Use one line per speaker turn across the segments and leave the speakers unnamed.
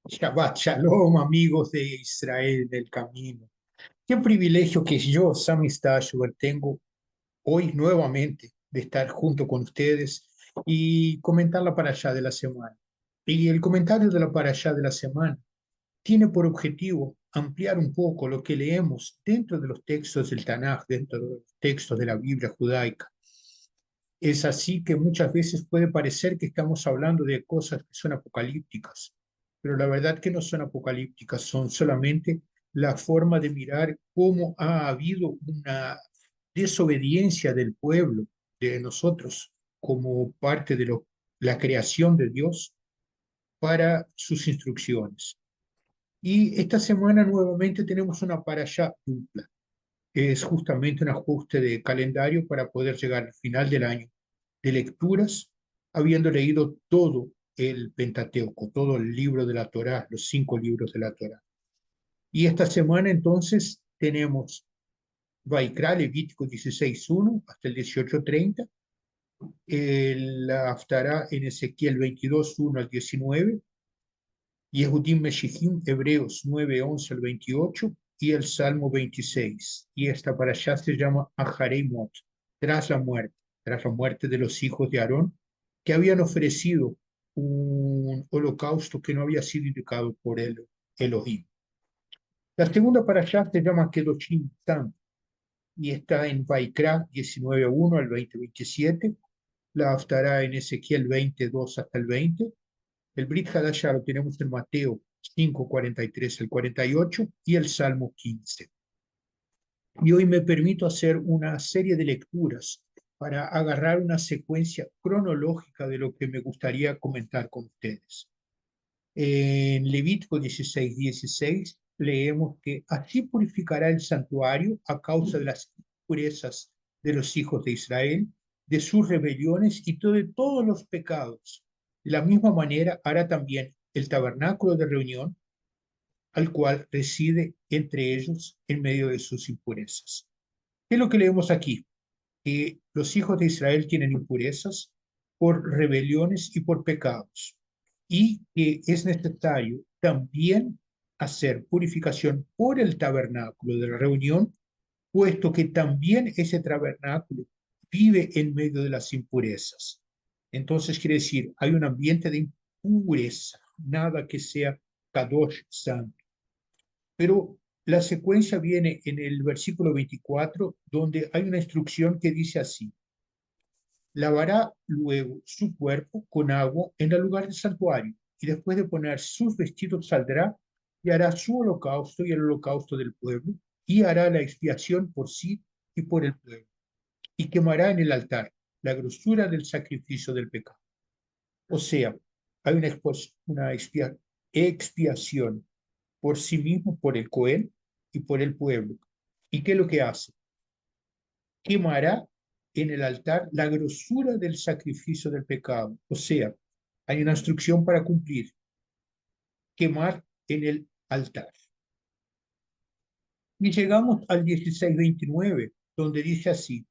Shabbat Shalom, amigos de Israel del camino. Qué privilegio que yo, Sami Stashua, tengo hoy nuevamente de estar junto con ustedes y comentar la parashá de la semana. Y el comentario de la parashá de la semana tiene por objetivo ampliar un poco lo que leemos dentro de los textos del Tanaj, dentro de los textos de la Biblia judaica. Es así que muchas veces puede parecer que estamos hablando de cosas que son apocalípticas, pero la verdad que no son apocalípticas, son solamente la forma de mirar cómo ha habido una desobediencia del pueblo, de nosotros, como parte de la creación de Dios para sus instrucciones. Y esta semana nuevamente tenemos una parashá dupla. Es justamente un ajuste de calendario para poder llegar al final del año de lecturas, habiendo leído todo el Pentateuco, todo el libro de la Torá, los 5 libros de la Torá. Y esta semana entonces tenemos Vaikra, Levítico 16:1 hasta el 18:30, el Haftará en Ezequiel 22:1 al 19, Yehudim Meshijim, Hebreos 9:11 al 28 y el Salmo 26. Y esta para allá se llama Aharei Mot, tras la muerte de los hijos de Aarón, que habían ofrecido un holocausto que no había sido indicado por el Elohim. La segunda para allá se llama Kedoshim Tam y está en Vaikra 19:1 al 20:27, la Haftará en Ezequiel 22 hasta el 20, el Brit Hadashah lo tenemos en Mateo 5:43 al 48 y el Salmo 15. Y hoy me permito hacer una serie de lecturas para agarrar una secuencia cronológica de lo que me gustaría comentar con ustedes. En Levítico 16:16 leemos que así purificará el santuario a causa de las impurezas de los hijos de Israel, de sus rebeliones y de todos los pecados. De la misma manera hará también el tabernáculo de reunión, al cual reside entre ellos en medio de sus impurezas. ¿Qué es lo que leemos aquí? Que los hijos de Israel tienen impurezas por rebeliones y por pecados, y que es necesario también hacer purificación por el tabernáculo de la reunión, puesto que también ese tabernáculo vive en medio de las impurezas. Entonces quiere decir, hay un ambiente de impureza, nada que sea kadosh, santo. Pero la secuencia viene en el versículo 24, donde hay una instrucción que dice así: lavará luego su cuerpo con agua en el lugar del santuario, y después de poner sus vestidos saldrá y hará su holocausto y el holocausto del pueblo, y hará la expiación por sí y por el pueblo, y quemará en el altar la grosura del sacrificio del pecado. O sea, hay una expiación por sí mismo, por el Cohen y por el pueblo. ¿Y qué es lo que hace? Quemará en el altar la grosura del sacrificio del pecado. O sea, hay una instrucción para cumplir: quemar en el altar. Y llegamos al 16:29, donde dice así: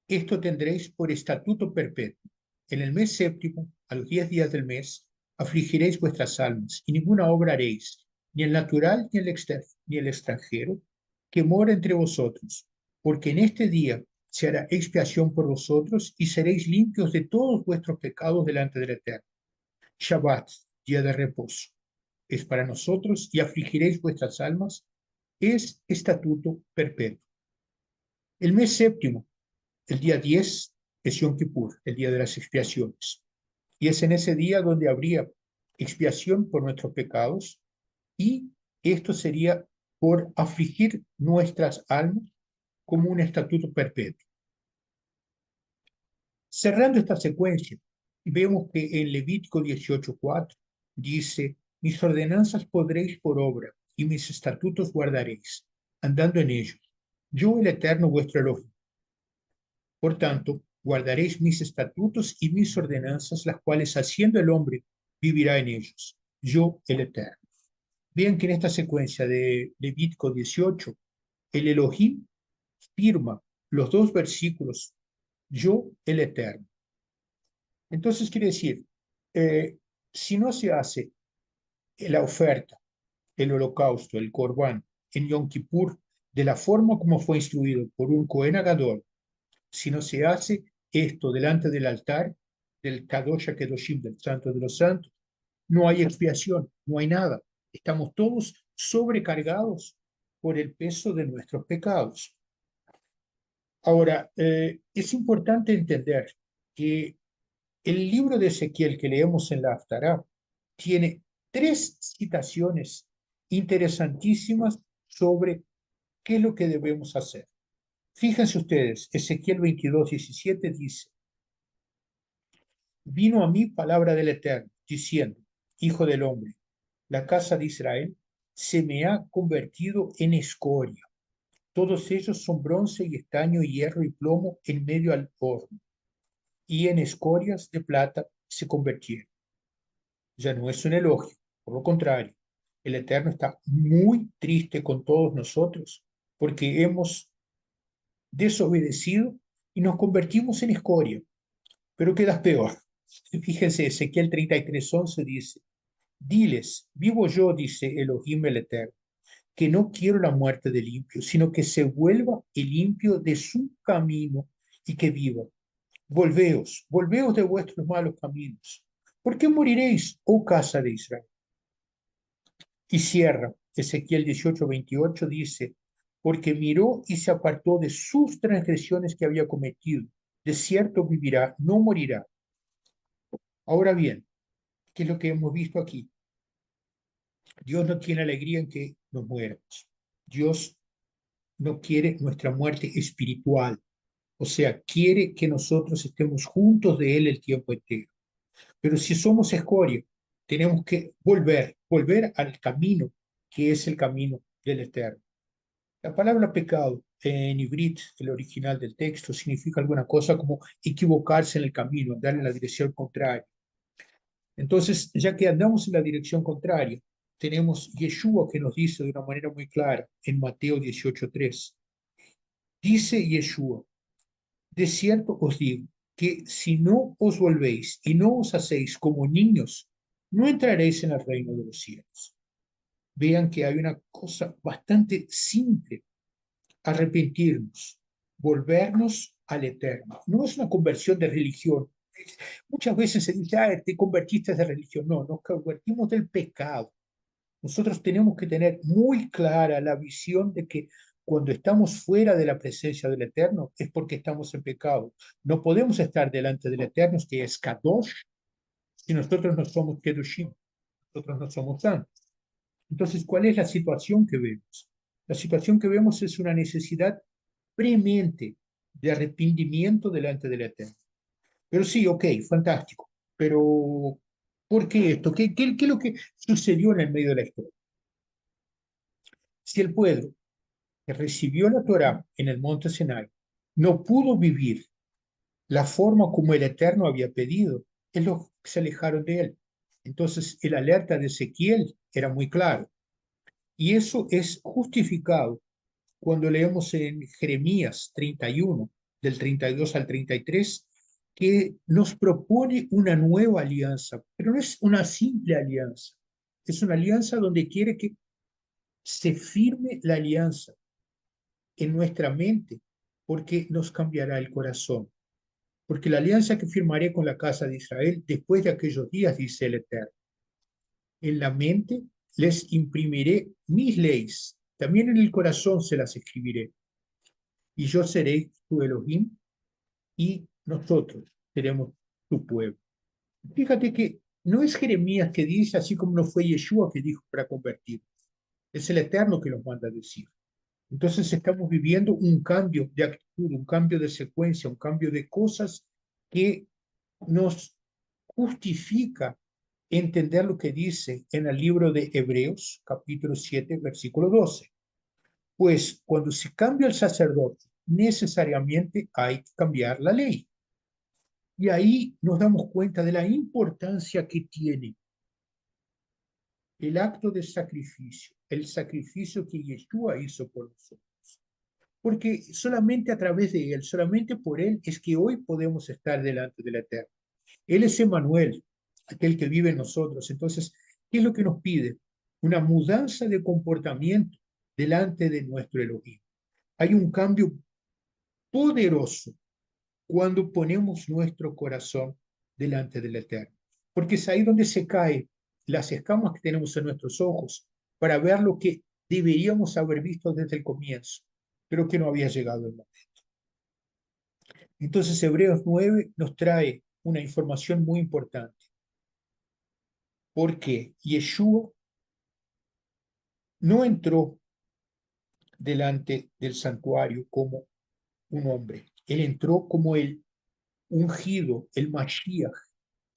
esto tendréis por estatuto perpetuo. En el mes séptimo, a los 10 días del mes, afligiréis vuestras almas, y ninguna obra haréis, ni el natural ni el extranjero, que mora entre vosotros, porque en este día se hará expiación por vosotros, y seréis limpios de todos vuestros pecados delante del Eterno. Shabbat, día de reposo, es para nosotros, y afligiréis vuestras almas, es estatuto perpetuo. El mes séptimo, el día 10 es Yom Kippur, el día de las expiaciones. Y es en ese día donde habría expiación por nuestros pecados, y esto sería por afligir nuestras almas como un estatuto perpetuo. Cerrando esta secuencia, vemos que en Levítico 18:4 dice: mis ordenanzas pondréis por obra y mis estatutos guardaréis, andando en ellos. Yo, el Eterno, vuestro Elohim. Por tanto, guardaréis mis estatutos y mis ordenanzas, las cuales haciendo el hombre vivirá en ellos. Yo, el Eterno. Vean que en esta secuencia de Levítico 18, el Elohim firma los dos versículos, yo, el Eterno. Entonces quiere decir, si no se hace la oferta, el holocausto, el corbán en Yom Kippur de la forma como fue instruido por un Cohen Agadol. Si no se hace esto delante del altar del Kadosh HaKadoshim, del Santo de los Santos, no hay expiación, no hay nada. Estamos todos sobrecargados por el peso de nuestros pecados. Ahora, es importante entender que el libro de Ezequiel que leemos en la Haftará tiene tres citaciones interesantísimas sobre qué es lo que debemos hacer. Fíjense ustedes, Ezequiel 22:17 dice: vino a mí palabra del Eterno, diciendo: Hijo del hombre, la casa de Israel se me ha convertido en escoria. Todos ellos son bronce y estaño, hierro y plomo en medio al horno, y en escorias de plata se convirtieron. Ya no es un elogio, por lo contrario, el Eterno está muy triste con todos nosotros porque hemos desobedecido y nos convertimos en escoria. Pero queda peor. Fíjense, Ezequiel 33:11 dice: diles, vivo yo, dice Elohim el Eterno, que no quiero la muerte del limpio, sino que se vuelva el limpio de su camino y que viva. Volveos, volveos de vuestros malos caminos. ¿Por qué moriréis, oh casa de Israel? Y cierra, Ezequiel 18:28 dice: porque miró y se apartó de sus transgresiones que había cometido. De cierto vivirá, no morirá. Ahora bien, ¿qué es lo que hemos visto aquí? Dios no tiene alegría en que nos muéramos. Dios no quiere nuestra muerte espiritual. O sea, quiere que nosotros estemos juntos de Él el tiempo entero. Pero si somos escoria, tenemos que volver al camino que es el camino del Eterno. La palabra pecado en ibrit, el original del texto, significa alguna cosa como equivocarse en el camino, andar en la dirección contraria. Entonces, ya que andamos en la dirección contraria, tenemos Yeshua que nos dice de una manera muy clara en Mateo 18:3. Dice Yeshua: de cierto os digo que si no os volvéis y no os hacéis como niños, no entraréis en el reino de los cielos. Vean que hay una cosa bastante simple: arrepentirnos, volvernos al Eterno. No es una conversión de religión. Muchas veces se dice: ah, te convertiste de religión. No, nos convertimos del pecado. Nosotros tenemos que tener muy clara la visión de que cuando estamos fuera de la presencia del Eterno es porque estamos en pecado. No podemos estar delante del Eterno, que es Kadosh, si nosotros no somos Kedushim, nosotros no somos santos. Entonces, ¿cuál es la situación que vemos? La situación que vemos es una necesidad premente de arrepentimiento delante del Eterno. Pero sí, ok, fantástico. Pero, ¿por qué esto? ¿Qué es lo que sucedió en el medio de la historia? Si el pueblo que recibió la Torá en el monte Sinai no pudo vivir la forma como el Eterno había pedido, es lo que se alejaron de él. Entonces, el alerta de Ezequiel era muy claro. Y eso es justificado cuando leemos en Jeremías 31, del 32 al 33, que nos propone una nueva alianza, pero no es una simple alianza, es una alianza donde quiere que se firme la alianza en nuestra mente, porque nos cambiará el corazón. Porque la alianza que firmaré con la casa de Israel después de aquellos días, dice el Eterno, en la mente les imprimiré mis leyes, también en el corazón se las escribiré, y yo seré tu Elohim y nosotros seremos tu pueblo. Fíjate que no es Jeremías que dice, así como no fue Yeshua que dijo para convertir, es el Eterno que nos manda a decir. Entonces estamos viviendo un cambio de actitud, un cambio de secuencia, un cambio de cosas que nos justifica entender lo que dice en el libro de Hebreos, capítulo 7, versículo 12. Pues cuando se cambia el sacerdote, necesariamente hay que cambiar la ley. Y ahí nos damos cuenta de la importancia que tiene el acto de sacrificio, el sacrificio que Yeshua hizo por nosotros. Porque solamente a través de Él, solamente por Él, es que hoy podemos estar delante del Eterno. Él es Emmanuel, aquel que vive en nosotros. Entonces, ¿Qué es lo que nos pide? Una mudanza de comportamiento delante de nuestro Elohim. Hay un cambio poderoso cuando ponemos nuestro corazón delante del Eterno, porque es ahí donde se caen las escamas que tenemos en nuestros ojos para ver lo que deberíamos haber visto desde el comienzo, pero que no había llegado el momento. Entonces Hebreos 9 nos trae una información muy importante, porque Yeshua no entró delante del santuario como un hombre, él entró como el ungido, el Mashiach,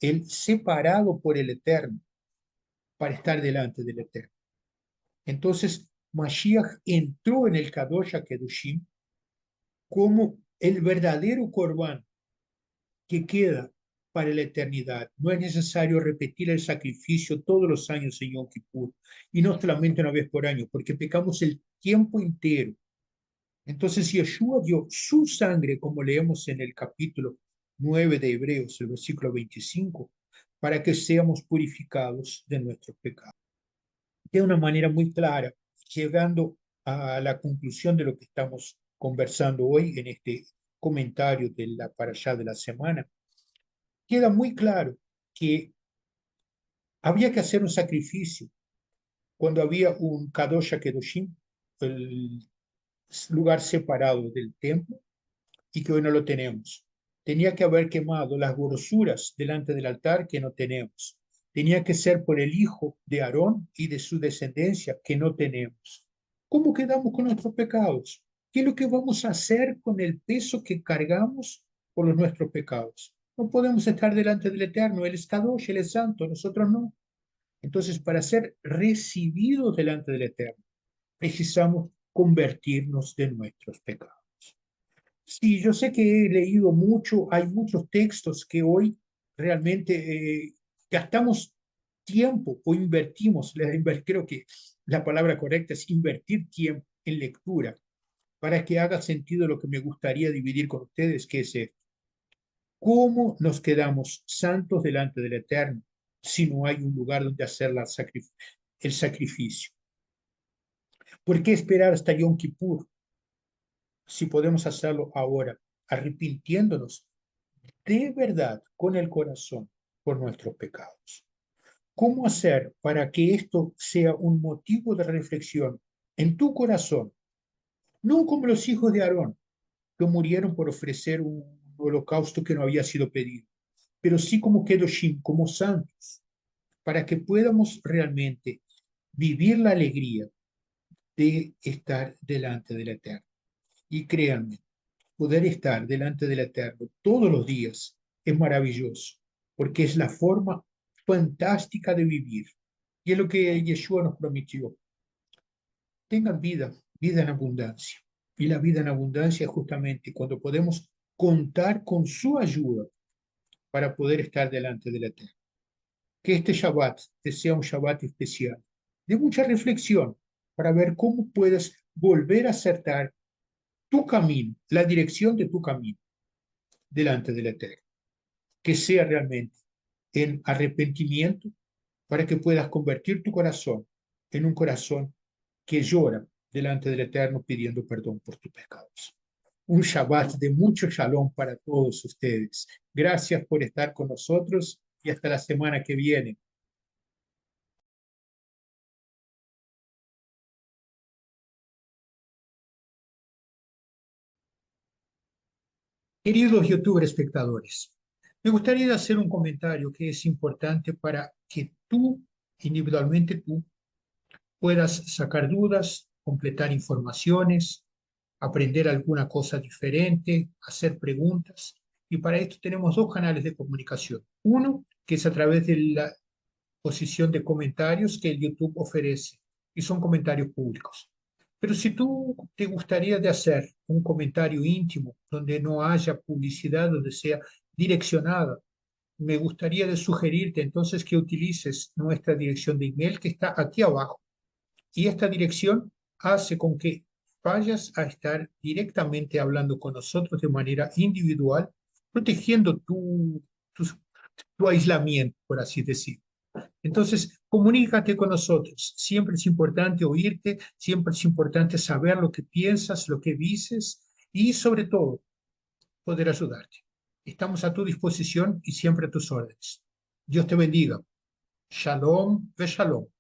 el separado por el Eterno para estar delante del Eterno. Entonces, Mashiach entró en el Kadosh HaKedoshim como el verdadero Corbán que queda para la eternidad. No es necesario repetir el sacrificio todos los años en Yom Kippur, y no solamente una vez por año, porque pecamos el tiempo entero. Entonces, Yeshua dio su sangre, como leemos en el capítulo 9 de Hebreos, el versículo 25, para que seamos purificados de nuestros pecados. De una manera muy clara, llegando a la conclusión de lo que estamos conversando hoy en este comentario de la parashá de la semana, queda muy claro que había que hacer un sacrificio cuando había un Kadosh Kedoshim, el lugar separado del templo, y que hoy no lo tenemos. Tenía que haber quemado las grosuras delante del altar que no tenemos. Tenía que ser por el hijo de Aarón y de su descendencia que no tenemos. ¿Cómo quedamos con nuestros pecados? ¿Qué es lo que vamos a hacer con el peso que cargamos por los nuestros pecados? No podemos estar delante del Eterno. Él es Kadosh, Él es santo, nosotros no. Entonces, para ser recibidos delante del Eterno, precisamos convertirnos de nuestros pecados. Sí, yo sé que he leído mucho, hay muchos textos que hoy realmente gastamos tiempo o invertimos, creo que la palabra correcta es invertir tiempo en lectura para que haga sentido lo que me gustaría dividir con ustedes, que es esto. ¿Cómo nos quedamos santos delante del Eterno si no hay un lugar donde hacer el sacrificio? ¿Por qué esperar hasta Yom Kippur si podemos hacerlo ahora, arrepintiéndonos de verdad con el corazón por nuestros pecados? ¿Cómo hacer para que esto sea un motivo de reflexión en tu corazón? No como los hijos de Aarón, que murieron por ofrecer un holocausto que no había sido pedido, pero sí como Kedoshim, como santos, para que podamos realmente vivir la alegría de estar delante del Eterno. Y créanme, poder estar delante del Eterno todos los días es maravilloso, porque es la forma fantástica de vivir. Y es lo que Yeshua nos prometió. Tengan vida, vida en abundancia. Y la vida en abundancia es justamente cuando podemos contar con su ayuda para poder estar delante del Eterno. Que este Shabbat te sea un Shabbat especial, de mucha reflexión, para ver cómo puedes volver a acertar tu camino, la dirección de tu camino delante del Eterno. Que sea realmente en arrepentimiento para que puedas convertir tu corazón en un corazón que llora delante del Eterno pidiendo perdón por tus pecados. Un Shabbat de mucho shalom para todos ustedes. Gracias por estar con nosotros y hasta la semana que viene. Queridos YouTube espectadores, me gustaría hacer un comentario que es importante para que tú, individualmente tú, puedas sacar dudas, completar informaciones, aprender alguna cosa diferente, hacer preguntas. Y para esto tenemos dos canales de comunicación. Uno, que es a través de la posición de comentarios que el YouTube ofrece, y son comentarios públicos. Pero si tú te gustaría de hacer un comentario íntimo, donde no haya publicidad, donde sea direccionada, me gustaría de sugerirte entonces que utilices nuestra dirección de email que está aquí abajo. Y esta dirección hace con que vayas a estar directamente hablando con nosotros de manera individual, protegiendo tu aislamiento, por así decirlo. Entonces, comunícate con nosotros. Siempre es importante oírte, siempre es importante saber lo que piensas, lo que dices y sobre todo poder ayudarte. Estamos a tu disposición y siempre a tus órdenes. Dios te bendiga. Shalom, ve shalom.